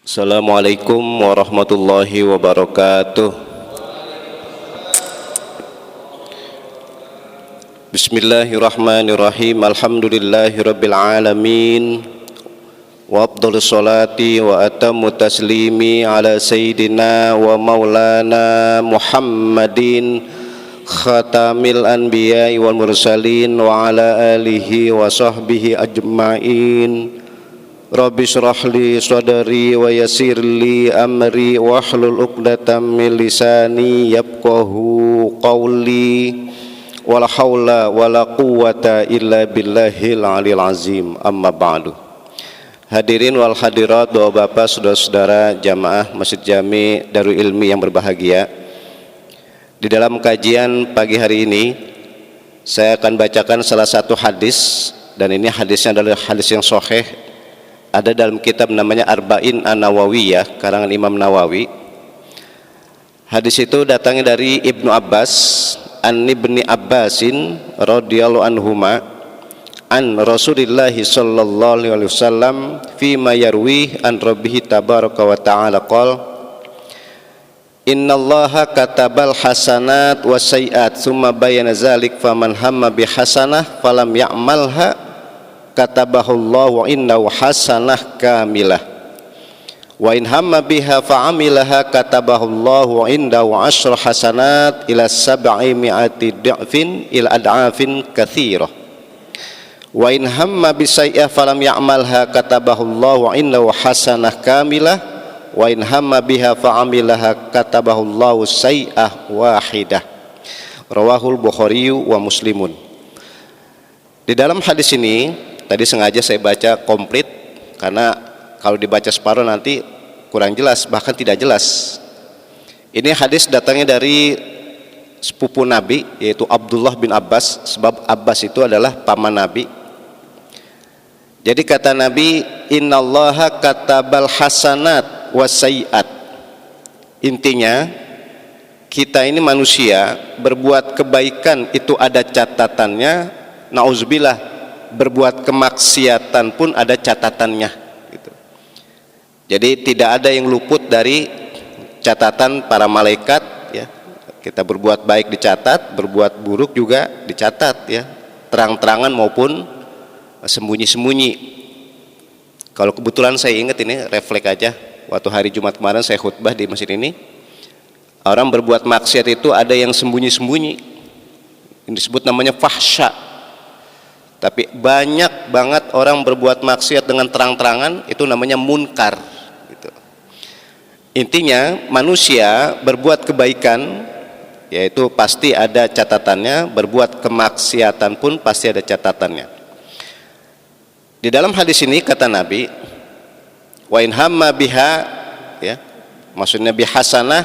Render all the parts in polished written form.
Assalamualaikum warahmatullahi wabarakatuh. Bismillahirrahmanirrahim. Alhamdulillahirabbil alamin. Wa afdhalus salati wa atammu taslimi ala sayyidina wa maulana Muhammadin khatamil anbiya'i wal mursalin wa ala alihi wa sahbihi ajma'in. Rabbi shrah li sadri wa yassir li amri wahlul 'uqdatam min lisani yafqahu qawli wala haula wala quwwata illa billahil aliyil azim. Amma ba'du. Hadirin wal hadirat, Bapak-bapak, saudara-saudara jamaah Masjid Jami Darul Ilmi yang berbahagia. Di dalam kajian pagi hari ini saya akan bacakan salah satu hadis, dan ini hadisnya adalah hadis yang sahih. Ada dalam kitab namanya Arba'in An-Nawawiyah karangan Imam Nawawi. Hadis itu datangnya dari Ibnu Abbas, an Ibni Abbasin radhiyallahu anhuma, an Rasulillah sallallahu alaihi wasallam fi ma yarwi an rabbih tabaraka wa ta'ala qala innallaha katabal hasanat was sayiat tsumma bayyana dzalik faman hamma bi hasanah falam ya'malha katabahullahu innahu hasanah kamilah wa in hamma biha fa'amilaha katabahullahu indahu asyra hasanat ila sab'i mi'ati di'fin ila ad'afin katsirah wa in hamma bisayyi'ah falam ya'malha katabahullahu indahu hasanah kamilah wa in hamma biha fa'amilaha katabahullahu sayyi'ah wahidah. Rawahul Bukhari wa Muslimun. Di dalam hadis ini tadi sengaja saya baca komplit karena kalau dibaca separuh nanti kurang jelas, bahkan tidak jelas. Ini hadis datangnya dari sepupu Nabi, yaitu Abdullah bin Abbas, sebab Abbas itu adalah paman Nabi. Jadi kata Nabi, innallaha katabal hasanat wassayiat. Intinya kita ini manusia berbuat kebaikan itu ada catatannya, nauzubillah, berbuat kemaksiatan pun ada catatannya gitu. Jadi tidak ada yang luput dari catatan para malaikat ya. Kita berbuat baik dicatat, berbuat buruk juga dicatat ya, terang-terangan maupun sembunyi-sembunyi. Kalau kebetulan saya ingat ini refleks aja, waktu hari Jumat kemarin saya khutbah di masjid ini, orang berbuat maksiat itu ada yang sembunyi-sembunyi, ini disebut namanya fahsya. Tapi banyak banget orang berbuat maksiat dengan terang-terangan, itu namanya munkar gitu. Intinya manusia berbuat kebaikan yaitu pasti ada catatannya, berbuat kemaksiatan pun pasti ada catatannya. Di dalam hadis ini kata Nabi, wa in hamma biha ya, maksudnya bihasanah,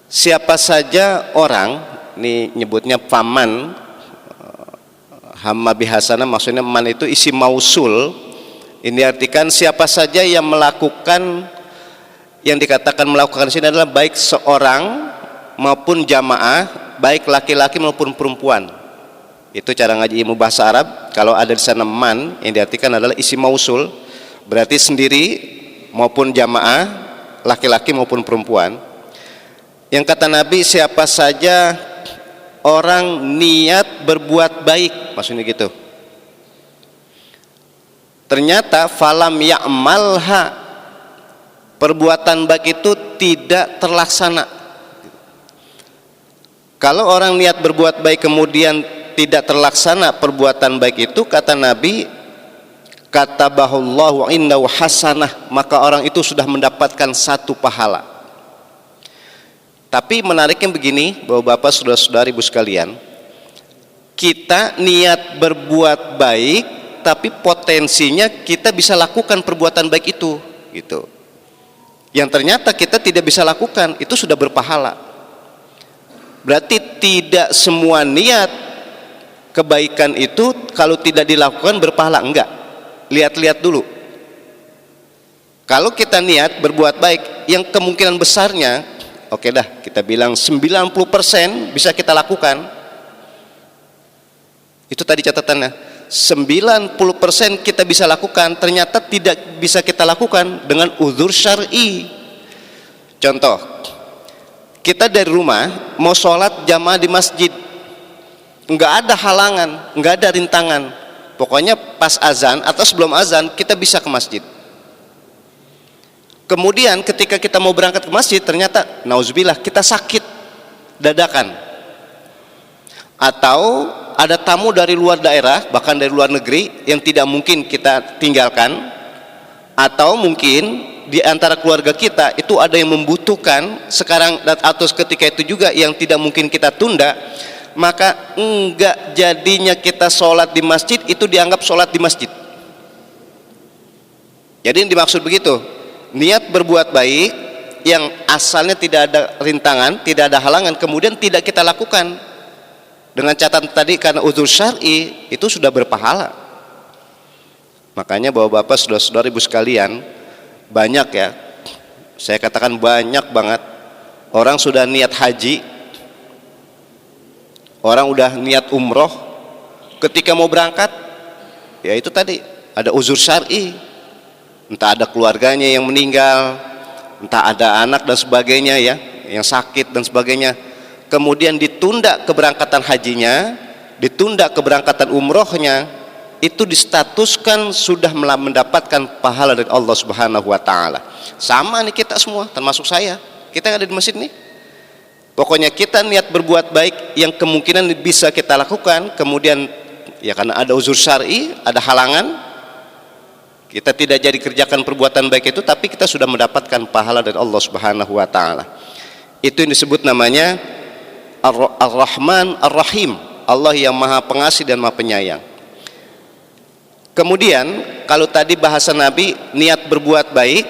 siapa saja orang, ini nyebutnya paman, hamma bihasanah maksudnya man itu isi mausul. Ini artikan siapa saja yang melakukan, yang dikatakan melakukan di sini adalah baik seorang maupun jamaah, baik laki-laki maupun perempuan. Itu cara ngaji ilmu bahasa Arab. Kalau ada di sana man, yang diartikan adalah isi mausul, berarti sendiri maupun jamaah, laki-laki maupun perempuan. Yang kata Nabi, siapa saja orang niat berbuat baik, maksudnya gitu, ternyata falam ya'malha, perbuatan baik itu tidak terlaksana. Kalau orang niat berbuat baik kemudian tidak terlaksana perbuatan baik itu, kata Nabi, katabahullahu indahu hasanah, maka orang itu sudah mendapatkan satu pahala. Tapi menariknya begini, Bapak-bapak, saudara-saudari, ibu sekalian, kita niat berbuat baik, tapi potensinya kita bisa lakukan perbuatan baik itu, gitu. Yang ternyata kita tidak bisa lakukan, itu sudah berpahala. Berarti tidak semua niat kebaikan itu kalau tidak dilakukan berpahala, enggak. Lihat-lihat dulu. Kalau kita niat berbuat baik, yang kemungkinan besarnya, oke dah, kita bilang 90% bisa kita lakukan. Itu tadi catatannya. 90% kita bisa lakukan, ternyata tidak bisa kita lakukan dengan uzur syar'i. Contoh, kita dari rumah mau sholat jamaah di masjid, nggak ada halangan, nggak ada rintangan, pokoknya pas azan atau sebelum azan kita bisa ke masjid. Kemudian ketika kita mau berangkat ke masjid, ternyata nauzubillah kita sakit dadakan, atau ada tamu dari luar daerah, bahkan dari luar negeri yang tidak mungkin kita tinggalkan, atau mungkin di antara keluarga kita itu ada yang membutuhkan sekarang atau ketika itu juga yang tidak mungkin kita tunda, maka enggak jadinya kita sholat di masjid itu dianggap sholat di masjid. Jadi yang dimaksud begitu, niat berbuat baik yang asalnya tidak ada rintangan, tidak ada halangan, kemudian tidak kita lakukan dengan catatan tadi karena uzur syar'i, itu sudah berpahala. Makanya bapak-bapak, saudara-saudara, ibu sekalian, banyak ya, saya katakan banyak banget orang sudah niat haji, orang udah niat umroh, ketika mau berangkat ya itu tadi ada uzur syar'i, entah ada keluarganya yang meninggal, entah ada anak dan sebagainya ya yang sakit dan sebagainya, kemudian ditunda keberangkatan hajinya, ditunda keberangkatan umrohnya, itu distatuskan sudah mendapatkan pahala dari Allah Subhanahu wa Ta'ala. Sama nih kita semua, termasuk saya, kita yang ada di masjid nih, pokoknya kita niat berbuat baik yang kemungkinan bisa kita lakukan, kemudian ya karena ada uzur syar'i, ada halangan, kita tidak jadi kerjakan perbuatan baik itu, tapi kita sudah mendapatkan pahala dari Allah Subhanahu wa Ta'ala. Itu yang disebut namanya Ar-Rahman Ar-Rahim, Allah yang maha pengasih dan maha penyayang. Kemudian kalau tadi bahasa Nabi niat berbuat baik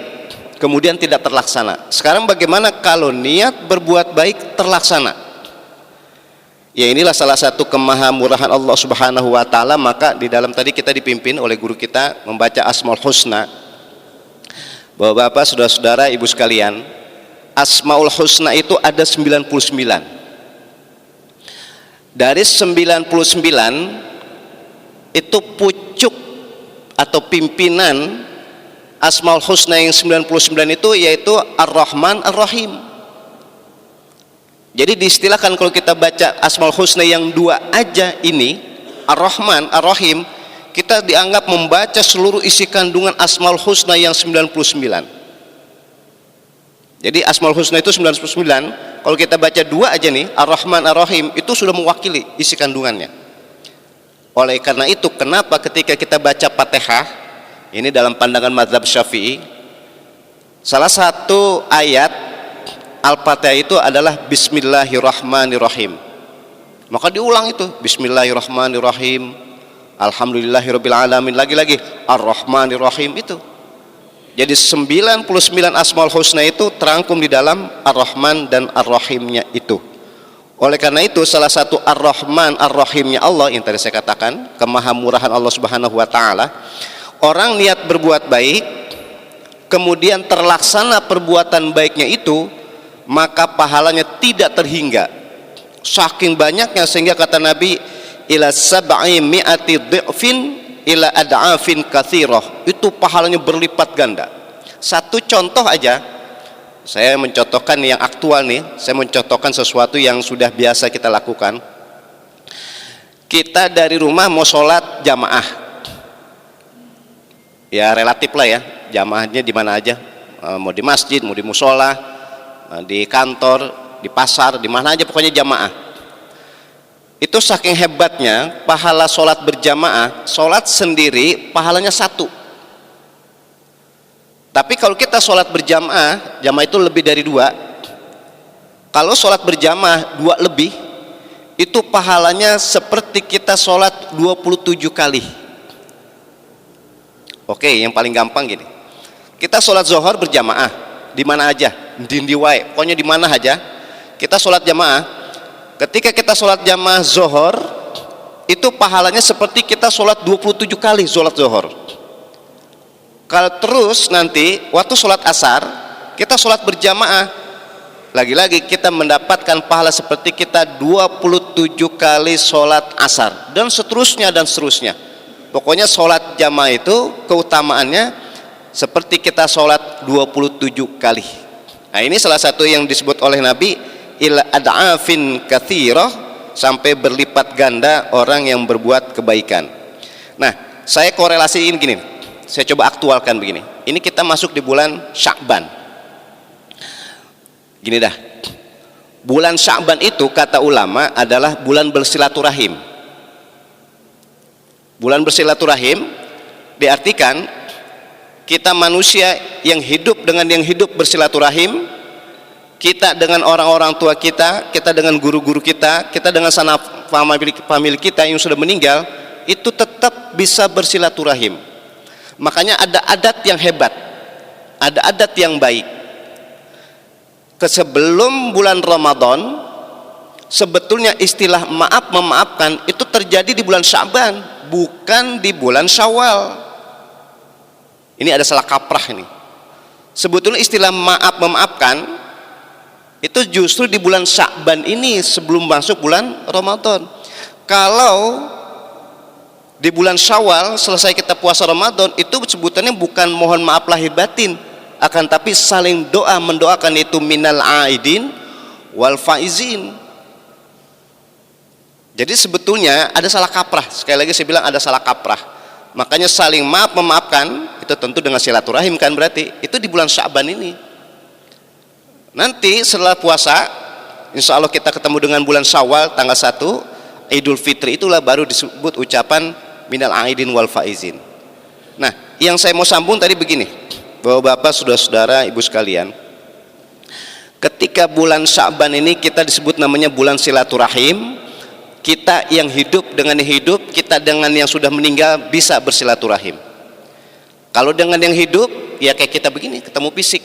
kemudian tidak terlaksana, sekarang bagaimana kalau niat berbuat baik terlaksana? Ya inilah salah satu kemahamurahan Allah Subhanahu wa Ta'ala. Maka di dalam tadi kita dipimpin oleh guru kita membaca Asmaul Husna. Bapak-bapak, saudara-saudara, ibu sekalian, Asmaul Husna itu ada 99. Dari 99 itu pucuk atau pimpinan Asmaul Husna yang 99 itu yaitu Ar-Rahman Ar-Rahim. Jadi diistilahkan kalau kita baca Asmaul Husna yang dua aja ini, Ar-Rahman Ar-Rahim, kita dianggap membaca seluruh isi kandungan Asmaul Husna yang 99. Jadi Asmaul Husna itu 99, kalau kita baca dua aja nih, Ar-Rahman Ar-Rahim, itu sudah mewakili isi kandungannya. Oleh karena itu, kenapa ketika kita baca Fatihah, ini dalam pandangan mazhab Syafi'i, salah satu ayat Al-Fatihah itu adalah Bismillahirrahmanirrahim. Maka diulang itu, Bismillahirrahmanirrahim, Alhamdulillahirabbil alamin, lagi-lagi Ar-Rahmanirrahim itu. Jadi 99 Asmaul Husna itu terangkum di dalam Ar-Rahman dan Ar-Rahimnya itu. Oleh karena itu salah satu Ar-Rahman Ar-Rahimnya Allah yang tadi saya katakan, kemahamurahan Allah Subhanahu wa Ta'ala, orang niat berbuat baik kemudian terlaksana perbuatan baiknya itu, maka pahalanya tidak terhingga, saking banyaknya, sehingga kata Nabi, ila sab'i mi'ati dhi'fin ila ad'afin katsirah, itu pahalanya berlipat ganda. Satu contoh aja, saya mencontohkan yang aktual nih, saya mencontohkan sesuatu yang sudah biasa kita lakukan. Kita dari rumah mau sholat jamaah, ya relatif lah ya, jamaahnya di mana aja, mau di masjid, mau di musola, di kantor, di pasar, di mana aja pokoknya jamaah. Itu saking hebatnya pahala sholat berjamaah, sholat sendiri pahalanya 1. Tapi kalau kita sholat berjamaah, jamaah itu lebih dari 2. Kalau sholat berjamaah 2 lebih, itu pahalanya seperti kita sholat 27 kali. Oke, yang paling gampang gini, kita sholat zuhur berjamaah di mana aja, di wae, pokoknya di mana aja kita sholat jamaah. Ketika kita sholat jamaah zuhur, itu pahalanya seperti kita sholat 27 kali sholat zuhur. Kalau terus nanti waktu sholat asar, kita sholat berjamaah, lagi-lagi kita mendapatkan pahala seperti kita 27 kali sholat asar, dan seterusnya dan seterusnya. Pokoknya sholat jamaah itu keutamaannya seperti kita sholat 27 kali. Nah ini salah satu yang disebut oleh Nabi, ila ad'afin katsirah, sampai berlipat ganda orang yang berbuat kebaikan. Nah saya korelasiin gini, saya coba aktualkan begini. Ini kita masuk di bulan Sya'ban. Gini dah, bulan Sya'ban itu kata ulama adalah bulan bersilaturahim. Bulan bersilaturahim diartikan kita manusia yang hidup dengan yang hidup bersilaturahim, kita dengan orang-orang tua kita, kita dengan guru-guru kita, kita dengan sanak famili kita yang sudah meninggal, itu tetap bisa bersilaturahim. Makanya ada adat yang hebat, ada adat yang baik. Sebelum bulan Ramadan, sebetulnya istilah maaf memaafkan itu terjadi di bulan Sya'ban, bukan di bulan Syawal. Ini ada salah kaprah ini. Sebetulnya istilah maaf memaafkan itu justru di bulan Sya'ban ini sebelum masuk bulan Ramadan. Kalau di bulan Syawal selesai kita puasa Ramadan, itu sebutannya bukan mohon maaf lahir batin, akan tapi saling doa, mendoakan, itu minal aidin wal faizin. Jadi sebetulnya ada salah kaprah. Sekali lagi saya bilang ada salah kaprah. Makanya saling maaf memaafkan itu tentu dengan silaturahim kan, berarti itu di bulan Sya'ban ini. Nanti setelah puasa insya Allah kita ketemu dengan bulan Syawal tanggal 1 Idul Fitri, itulah baru disebut ucapan minal aidin wal faizin. Nah yang saya mau sambung tadi begini, bahwa Bapak, saudara-saudara, ibu sekalian, ketika bulan Sya'ban ini kita disebut namanya bulan silaturahim. Kita yang hidup dengan yang hidup, kita dengan yang sudah meninggal bisa bersilaturahim. Kalau dengan yang hidup ya kayak kita begini ketemu fisik.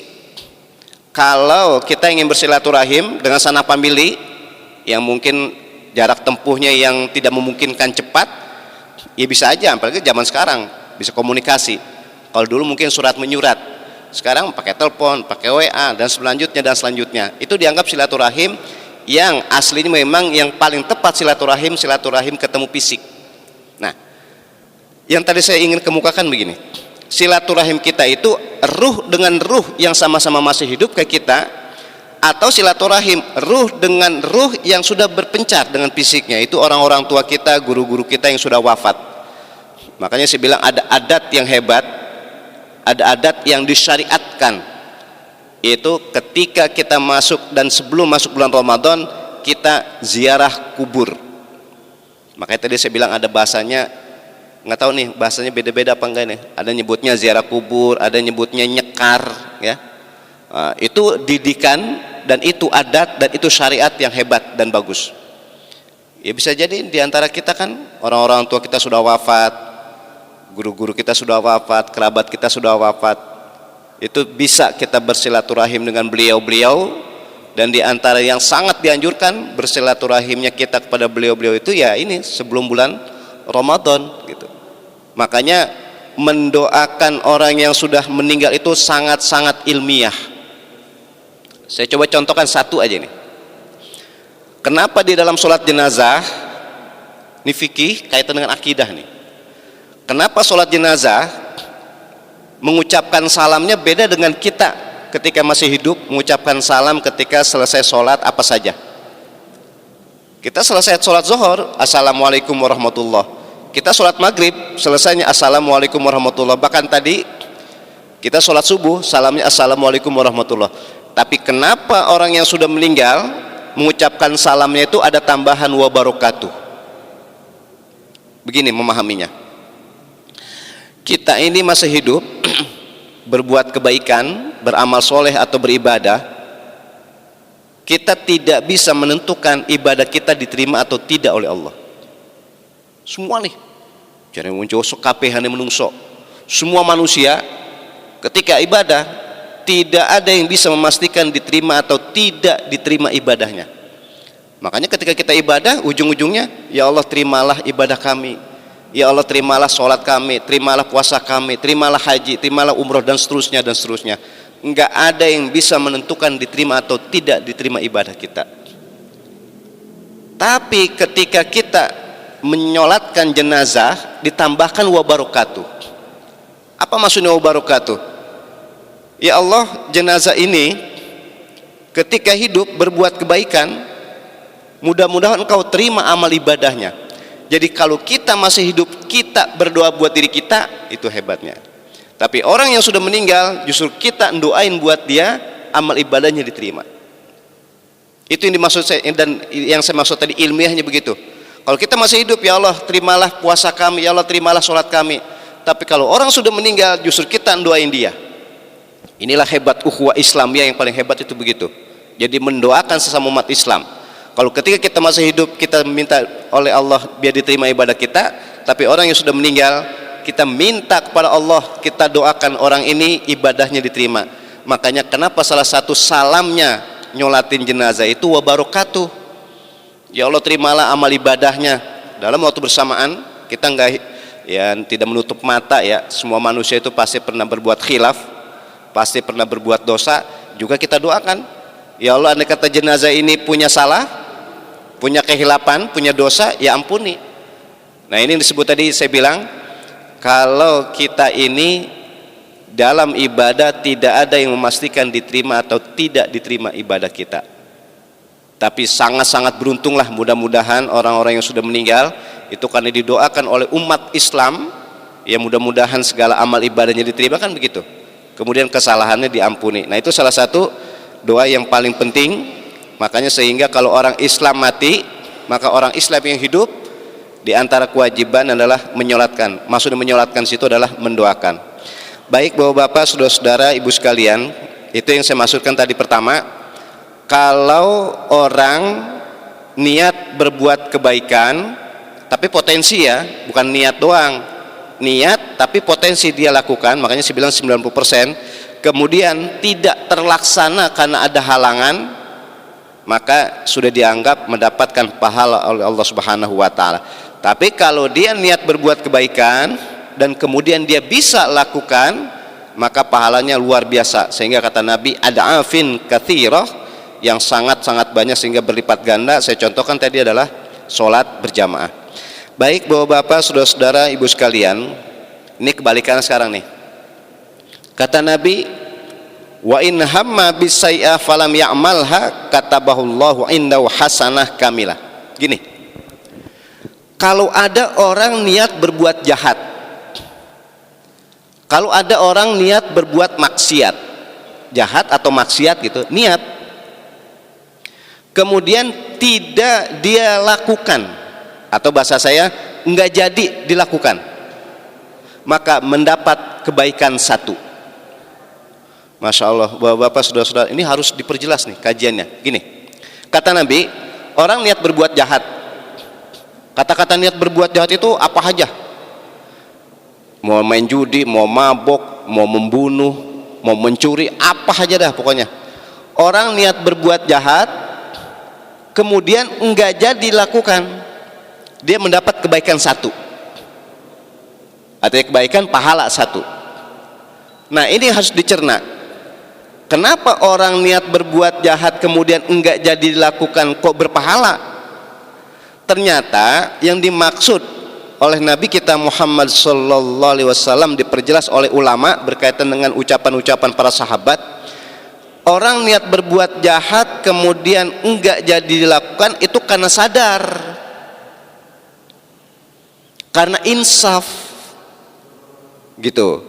Kalau kita ingin bersilaturahim dengan sanak famili yang mungkin jarak tempuhnya yang tidak memungkinkan cepat, ya bisa aja, apalagi zaman sekarang bisa komunikasi. Kalau dulu mungkin surat menyurat, sekarang pakai telepon, pakai WA dan selanjutnya, itu dianggap silaturahim yang aslinya memang yang paling tepat silaturahim ketemu fisik. Nah yang tadi saya ingin kemukakan begini, silaturahim kita itu ruh dengan ruh yang sama-sama masih hidup kayak kita, atau silaturahim ruh dengan ruh yang sudah berpencar dengan fisiknya, itu orang-orang tua kita, guru-guru kita yang sudah wafat. Makanya saya bilang ada adat yang hebat, ada adat yang disyariatkan, yaitu ketika kita masuk dan sebelum masuk bulan Ramadan kita ziarah kubur. Makanya tadi saya bilang ada bahasanya, nggak tahu nih bahasanya beda-beda apa enggak nih, ada nyebutnya ziarah kubur, ada nyebutnya nyekar ya. Nah, itu didikan dan itu adat dan itu syariat yang hebat dan bagus. Ya bisa jadi diantara kita kan orang-orang tua kita sudah wafat, guru-guru kita sudah wafat, kerabat kita sudah wafat, itu bisa kita bersilaturahim dengan beliau-beliau. Dan diantara yang sangat dianjurkan bersilaturahimnya kita kepada beliau-beliau itu ya ini sebelum bulan Ramadan gitu. Makanya mendoakan orang yang sudah meninggal itu sangat-sangat ilmiah. Saya coba contohkan satu aja nih. Kenapa di dalam sholat jenazah, ini fikih kaitan dengan akidah nih, kenapa sholat jenazah mengucapkan salamnya beda dengan kita ketika masih hidup mengucapkan salam ketika selesai sholat apa saja? Kita selesai sholat zuhur, assalamualaikum warahmatullah. Kita sholat maghrib, selesainya assalamualaikum warahmatullah. Bahkan tadi kita sholat subuh, salamnya assalamualaikum warahmatullah. Tapi kenapa orang yang sudah meninggal mengucapkan salamnya itu ada tambahan wa barakatuh? Begini memahaminya, kita ini masih hidup berbuat kebaikan, beramal soleh atau beribadah, kita tidak bisa menentukan ibadah kita diterima atau tidak oleh Allah. Semua nih, jadi muncul kabehane menungso, semua manusia ketika ibadah tidak ada yang bisa memastikan diterima atau tidak diterima ibadahnya. Makanya ketika kita ibadah, ujung-ujungnya ya Allah terimalah ibadah kami, ya Allah terimalah sholat kami, terimalah puasa kami, terimalah haji, terimalah umroh dan seterusnya dan seterusnya. Enggak ada yang bisa menentukan diterima atau tidak diterima ibadah kita. Tapi ketika kita menyolatkan jenazah ditambahkan wabarakatuh. Apa maksudnya wabarakatuh? Ya Allah, jenazah ini ketika hidup berbuat kebaikan, mudah-mudahan Engkau terima amal ibadahnya. Jadi kalau kita masih hidup, kita berdoa buat diri kita, itu hebatnya. Tapi orang yang sudah meninggal, justru kita doain buat dia, amal ibadahnya diterima. Itu yang dimaksud saya, dan yang saya maksud tadi ilmiahnya begitu. Kalau kita masih hidup, ya Allah terimalah puasa kami, ya Allah terimalah sholat kami. Tapi kalau orang sudah meninggal, justru kita doain dia. Inilah hebat ukhuwah Islamiyah, yang paling hebat itu begitu. Jadi mendoakan sesama umat Islam. Kalau ketika kita masih hidup, kita minta oleh Allah biar diterima ibadah kita. Tapi orang yang sudah meninggal, kita minta kepada Allah, kita doakan orang ini ibadahnya diterima. Makanya kenapa salah satu salamnya nyolatin jenazah itu wabarakatuh. Ya Allah terimalah amal ibadahnya. Dalam waktu bersamaan kita tidak menutup mata ya, semua manusia itu pasti pernah berbuat khilaf, pasti pernah berbuat dosa. Juga kita doakan, ya Allah andai kata jenazah ini punya salah, punya kehilapan, punya dosa, ya ampuni. Nah ini disebut tadi saya bilang, kalau kita ini dalam ibadah tidak ada yang memastikan diterima atau tidak diterima ibadah kita. Tapi sangat-sangat beruntunglah, mudah-mudahan orang-orang yang sudah meninggal itu karena didoakan oleh umat Islam, ya mudah-mudahan segala amal ibadahnya diterima, kan begitu. Kemudian kesalahannya diampuni. Nah itu salah satu doa yang paling penting. Makanya sehingga kalau orang Islam mati, maka orang Islam yang hidup di antara kewajiban adalah menyolatkan. Maksudnya menyolatkan situ adalah mendoakan. Baik Bapak-bapak, saudara-saudara, ibu sekalian, itu yang saya maksudkan tadi pertama. Kalau orang niat berbuat kebaikan, tapi potensi ya, bukan niat doang, niat tapi potensi dia lakukan, makanya saya bilang 90%, kemudian tidak terlaksana karena ada halangan, maka sudah dianggap mendapatkan pahala oleh Allah Subhanahu wa Ta'ala. Tapi kalau dia niat berbuat kebaikan dan kemudian dia bisa lakukan, maka pahalanya luar biasa. Sehingga kata Nabi, ad'afin katsirah, yang sangat-sangat banyak sehingga berlipat ganda. Saya contohkan tadi adalah sholat berjamaah. Baik Bapak-bapak, saudara-saudara, ibu sekalian, ini kebalikan sekarang nih. Kata Nabi, wa in hamma bisai'ah falam ya'malha katabahullahu indahu hasanah kamilah. Gini, kalau ada orang niat berbuat jahat, kalau ada orang niat berbuat maksiat, jahat atau maksiat gitu, niat, kemudian tidak dia lakukan, atau bahasa saya enggak jadi dilakukan, maka mendapat kebaikan satu. Masya Allah, Bapak-bapak, saudara-saudara, ini harus diperjelas nih kajiannya. Gini, kata Nabi, orang niat berbuat jahat, kata-kata niat berbuat jahat itu apa aja? Mau main judi, mau mabok, mau membunuh, mau mencuri, apa aja dah pokoknya. Orang niat berbuat jahat, kemudian enggak jadi lakukan, dia mendapat kebaikan satu. Artinya kebaikan pahala satu. Nah ini harus dicerna. Kenapa orang niat berbuat jahat kemudian enggak jadi dilakukan kok berpahala? Ternyata yang dimaksud oleh Nabi kita Muhammad sallallahu alaihi wasallam, diperjelas oleh ulama berkaitan dengan ucapan-ucapan para sahabat. Orang niat berbuat jahat kemudian enggak jadi dilakukan itu karena sadar, karena insaf gitu,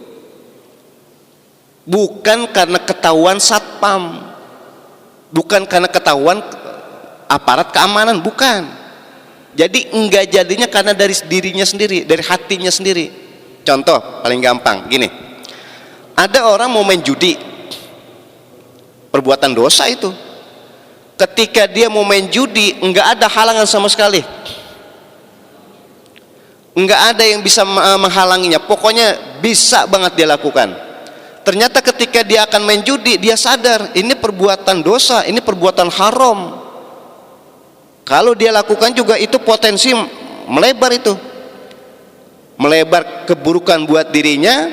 bukan karena ketahuan satpam, bukan karena ketahuan aparat keamanan, bukan. Jadi enggak jadinya karena dari dirinya sendiri, dari hatinya sendiri. Contoh paling gampang gini, ada orang mau main judi, perbuatan dosa itu. Ketika dia mau main judi, enggak ada halangan sama sekali, enggak ada yang bisa menghalanginya, pokoknya bisa banget dia lakukan. Ternyata ketika dia akan main judi, dia sadar ini perbuatan dosa, ini perbuatan haram. Kalau dia lakukan juga itu potensi melebar, itu melebar keburukan buat dirinya,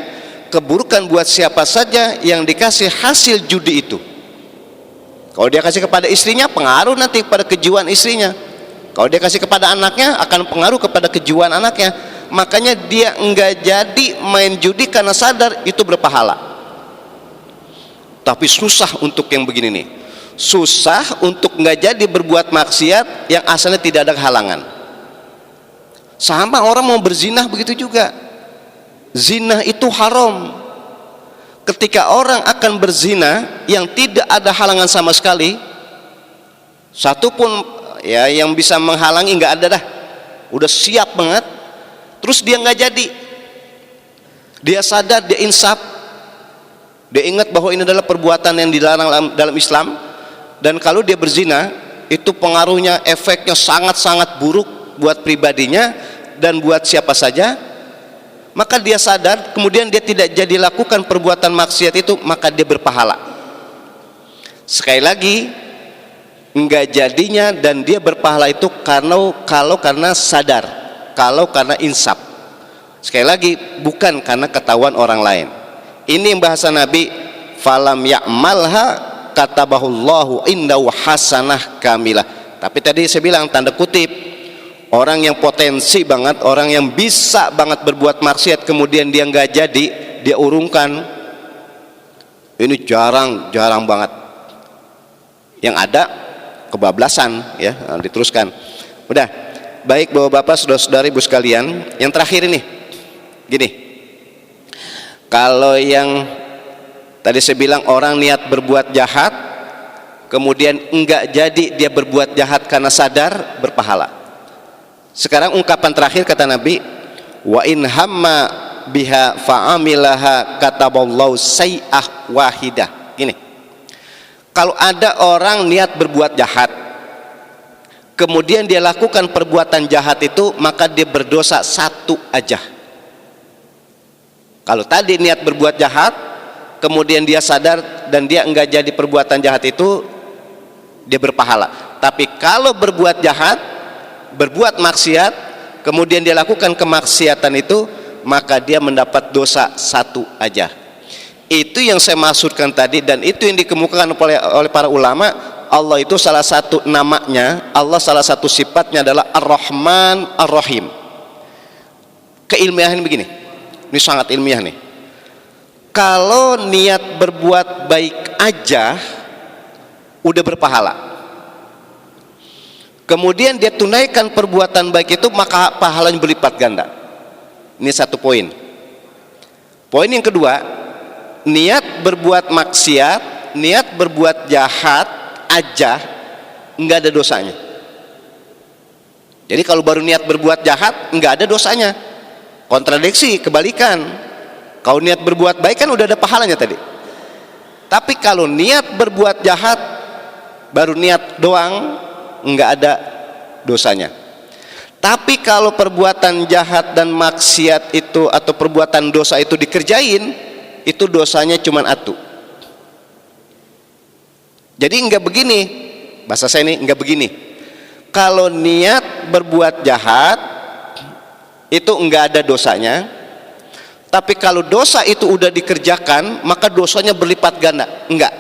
keburukan buat siapa saja yang dikasih hasil judi itu. Kalau dia kasih kepada istrinya, pengaruh nanti pada kejiwaan istrinya. Kalau dia kasih kepada anaknya akan pengaruh kepada kejiwaan anaknya. Makanya dia enggak jadi main judi karena sadar itu berpahala. Tapi susah untuk yang begini nih, susah untuk enggak jadi berbuat maksiat yang asalnya tidak ada halangan. Sama orang mau berzinah begitu juga. Zina itu haram. Ketika orang akan berzina yang tidak ada halangan sama sekali, satupun ya yang bisa menghalangi nggak ada dah, udah siap banget, terus dia nggak jadi, dia sadar, dia insaf, dia ingat bahwa ini adalah perbuatan yang dilarang dalam Islam, dan kalau dia berzina itu pengaruhnya, efeknya sangat-sangat buruk buat pribadinya dan buat siapa saja. Maka dia sadar, kemudian dia tidak jadi lakukan perbuatan maksiat itu, maka dia berpahala. Sekali lagi, enggak jadinya dan dia berpahala itu karena sadar, kalau karena insaf. Sekali lagi, bukan karena ketahuan orang lain. Ini yang bahasa Nabi, falam ya'malha katabahullahu indahu hasanah kamilah. Tapi tadi saya bilang tanda kutip, orang yang potensi banget, orang yang bisa banget berbuat maksiat kemudian dia nggak jadi, dia urungkan, ini jarang banget. Yang ada kebablasan, ya. Diteruskan. Udah, baik bapak-bapak, saudara-saudari, ibu sekalian, yang terakhir ini gini, kalau yang tadi saya bilang orang niat berbuat jahat kemudian enggak jadi dia berbuat jahat karena sadar, berpahala. Sekarang ungkapan terakhir kata Nabi, wa in hamma biha fa'amilaha kataballahu say'ah wahidah. Gini, kalau ada orang niat berbuat jahat kemudian dia lakukan perbuatan jahat itu, maka dia berdosa satu aja. Kalau tadi niat berbuat jahat kemudian dia sadar dan dia enggak jadi perbuatan jahat itu, dia berpahala. Tapi kalau berbuat jahat, berbuat maksiat kemudian dia lakukan kemaksiatan itu, maka dia mendapat dosa satu aja. Itu yang saya maksudkan tadi, dan itu yang dikemukakan oleh para ulama. Allah itu salah satu namanya, Allah salah satu sifatnya adalah Ar-Rahman Ar-Rahim. Keilmiahan begini, ini sangat ilmiah nih. Kalau niat berbuat baik aja udah berpahala, kemudian dia tunaikan perbuatan baik itu, maka pahalanya berlipat ganda. Ini satu poin. Poin yang kedua, niat berbuat maksiat, niat berbuat jahat aja nggak ada dosanya. Jadi kalau baru niat berbuat jahat nggak ada dosanya, kontradiksi, kebalikan. Kalau niat berbuat baik kan udah ada pahalanya tadi. Tapi kalau niat berbuat jahat baru niat doang, nggak ada dosanya. Tapi kalau perbuatan jahat dan maksiat itu atau perbuatan dosa itu dikerjain, itu dosanya cuman atu. Jadi enggak begini, bahasa saya ini enggak begini. Kalau niat berbuat jahat itu enggak ada dosanya, tapi kalau dosa itu udah dikerjakan maka dosanya berlipat ganda. Enggak.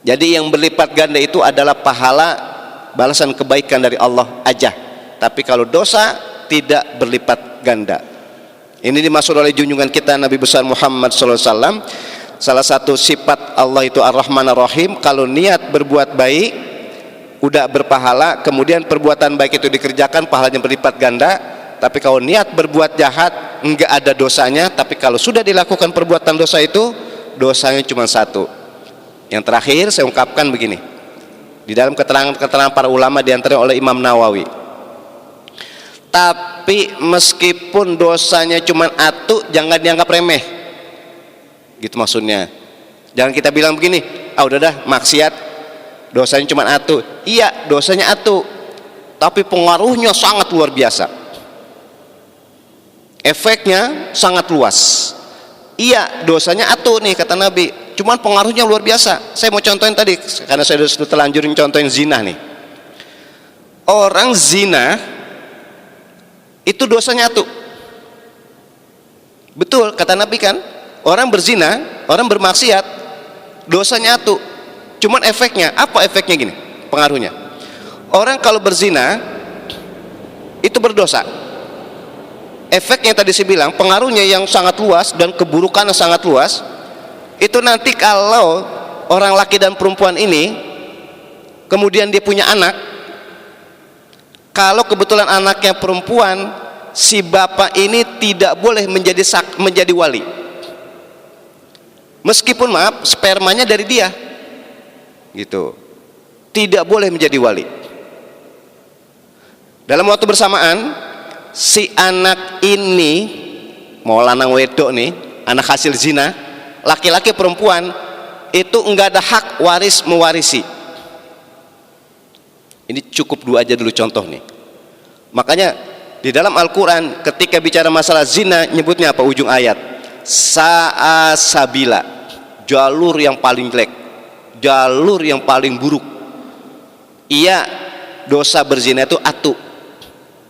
Jadi yang berlipat ganda itu adalah pahala balasan kebaikan dari Allah aja. Tapi kalau dosa tidak berlipat ganda. Ini dimaksud oleh junjungan kita Nabi besar Muhammad SAW. Salah satu sifat Allah itu Ar-Rahman Ar-Rahim. Kalau niat berbuat baik udah berpahala, kemudian perbuatan baik itu dikerjakan, pahalanya berlipat ganda. Tapi kalau niat berbuat jahat enggak ada dosanya. Tapi kalau sudah dilakukan perbuatan dosa itu, dosanya cuma satu. Yang terakhir saya ungkapkan begini, di dalam keterangan para ulama diantaranya oleh Imam Nawawi. Tapi meskipun dosanya cuma atu, jangan dianggap remeh. Gitu maksudnya. Jangan kita bilang begini, ah udah dah maksiat dosanya cuma atu. Iya, dosanya atu, tapi pengaruhnya sangat luar biasa. Efeknya sangat luas. Iya, dosanya atu nih kata Nabi, cuman pengaruhnya luar biasa. Saya mau contohin tadi, karena saya sudah terlanjurin contohin zina nih. Orang zina itu dosanya atu. Betul kata Nabi kan, orang berzina, orang bermaksiat dosanya atu, cuman efeknya apa? Efeknya gini, pengaruhnya orang kalau berzina itu berdosa. Efeknya tadi saya bilang, pengaruhnya yang sangat luas dan keburukannya sangat luas. Itu nanti kalau orang laki dan perempuan ini kemudian dia punya anak, kalau kebetulan anaknya perempuan, si bapak ini tidak boleh menjadi wali, meskipun maaf spermanya dari dia, gitu, tidak boleh menjadi wali. Dalam waktu bersamaan, si anak ini mau lanang wedok nih, anak hasil zina, laki-laki perempuan, itu enggak ada hak waris mewarisi. Ini cukup dua aja dulu contoh nih. Makanya di dalam Al-Quran ketika bicara masalah zina, nyebutnya apa ujung ayat? Sa'asabila, jalur yang paling jelek, jalur yang paling buruk. Iya, dosa berzina itu atu,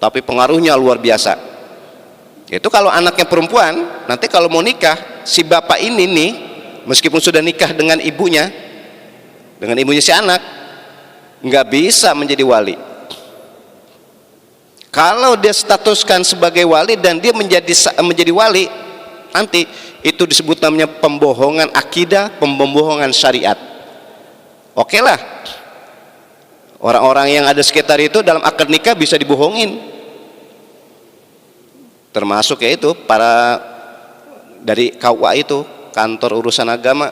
tapi pengaruhnya luar biasa. Itu kalau anaknya perempuan, nanti kalau mau nikah, si bapak ini nih, meskipun sudah nikah dengan ibunya si anak, nggak bisa menjadi wali. Kalau dia statuskan sebagai wali dan dia menjadi wali, nanti itu disebut namanya pembohongan akidah, pembohongan syariat. Oke lah, orang-orang yang ada sekitar itu dalam akad nikah bisa dibohongin, termasuk yaitu para dari KUA itu, kantor urusan agama,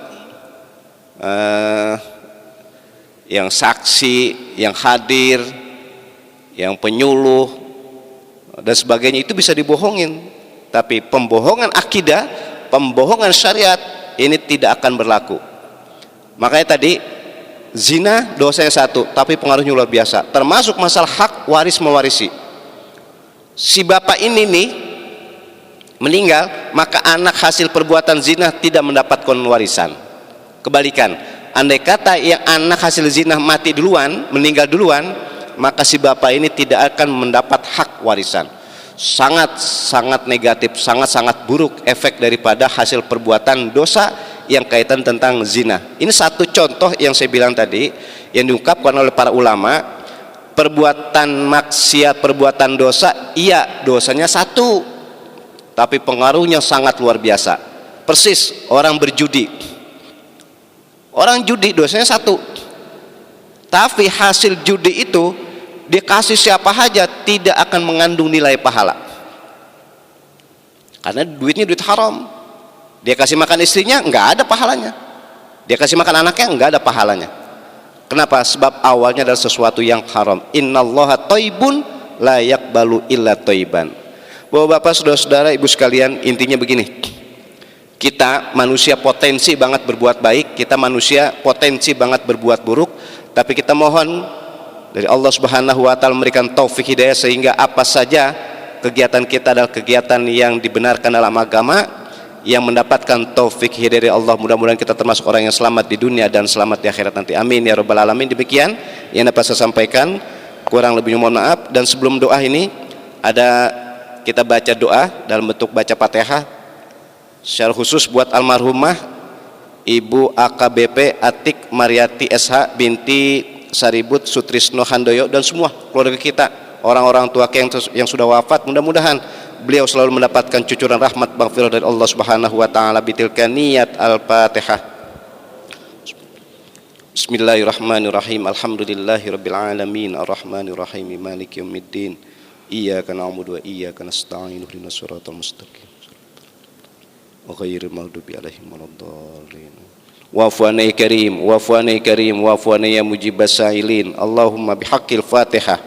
yang saksi, yang hadir, yang penyuluh dan sebagainya, itu bisa dibohongin. Tapi pembohongan akidah, pembohongan syariat ini tidak akan berlaku. Makanya tadi zina dosanya satu, tapi pengaruhnya luar biasa, termasuk masalah hak waris mewarisi. Si bapak ini nih meninggal, maka anak hasil perbuatan zina tidak mendapatkan warisan. Kebalikan, andai kata yang anak hasil zina mati duluan, meninggal duluan, maka si bapak ini tidak akan mendapat hak warisan. Sangat negatif, sangat buruk efek daripada hasil perbuatan dosa yang kaitan tentang zina. Ini satu contoh yang saya bilang tadi, yang diungkapkan oleh para ulama. Perbuatan maksiat, perbuatan dosa, iya dosanya satu, tapi pengaruhnya sangat luar biasa. Persis orang berjudi, orang judi dosanya satu, tapi hasil judi itu dikasih siapa saja tidak akan mengandung nilai pahala, karena duitnya duit haram. Dia kasih makan istrinya nggak ada pahalanya, dia kasih makan anaknya nggak ada pahalanya. Kenapa? Sebab awalnya adalah sesuatu yang haram. Innallaha thayyibun la yaqbalu illa thayyiban. Bapak-bapak, saudara-saudara, ibu sekalian, intinya begini, kita manusia potensi banget berbuat baik, kita manusia potensi banget berbuat buruk, tapi kita mohon dari Allah Subhanahu wa taala memberikan taufik hidayah sehingga apa saja kegiatan kita adalah kegiatan yang dibenarkan dalam agama, yang mendapatkan taufik hidayah dari Allah. Mudah-mudahan kita termasuk orang yang selamat di dunia dan selamat di akhirat nanti. Amin ya rabbal alamin. Demikian yang dapat saya sampaikan, kurang lebihnya mohon maaf. Dan sebelum doa ini kita baca doa dalam bentuk baca Fatihah secara khusus buat almarhumah Ibu AKBP Atik Mariati SH binti Saribut Sutrisno Handoyo dan semua keluarga kita, orang-orang tua yang sudah wafat. Mudah-mudahan beliau selalu mendapatkan cucuran rahmat maghfirah dari Allah Subhanahu wa taala. Bitilka niyat al-Fatihah. Bismillahirrahmanirrahim. Alhamdulillahirabbil alamin arrahmanir rahim maliki yaumiddin. Iyyaka na'budu wa iyyaka nasta'in ihdinas siratal mustaqim ghairil maghdubi alaihim waladdallin. Wa'fu anna karim, wa'fu anna karim, wa'fu anna ya mujibas sa'ilin. Allahumma bihaqqil Fatihah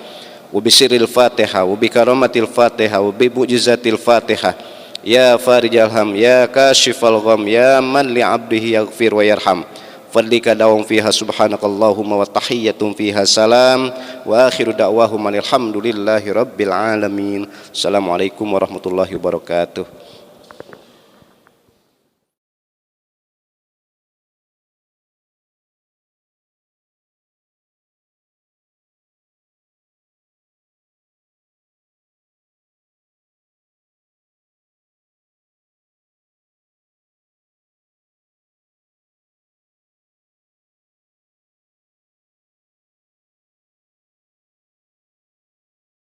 wa bisirril Fatihah wa bikaramatil Fatihah wa bi mu'jizatil Fatihah ya farijal ham ya kashifal gham ya man li 'abdihi yaghfir wa yarham fadlika dawam fiha subhanakallahumma wa tahiyyatun fiha salam wa akhiru da'wahum alhamdulillahi rabbil alamin. Assalamualaikum warahmatullahi wabarakatuh.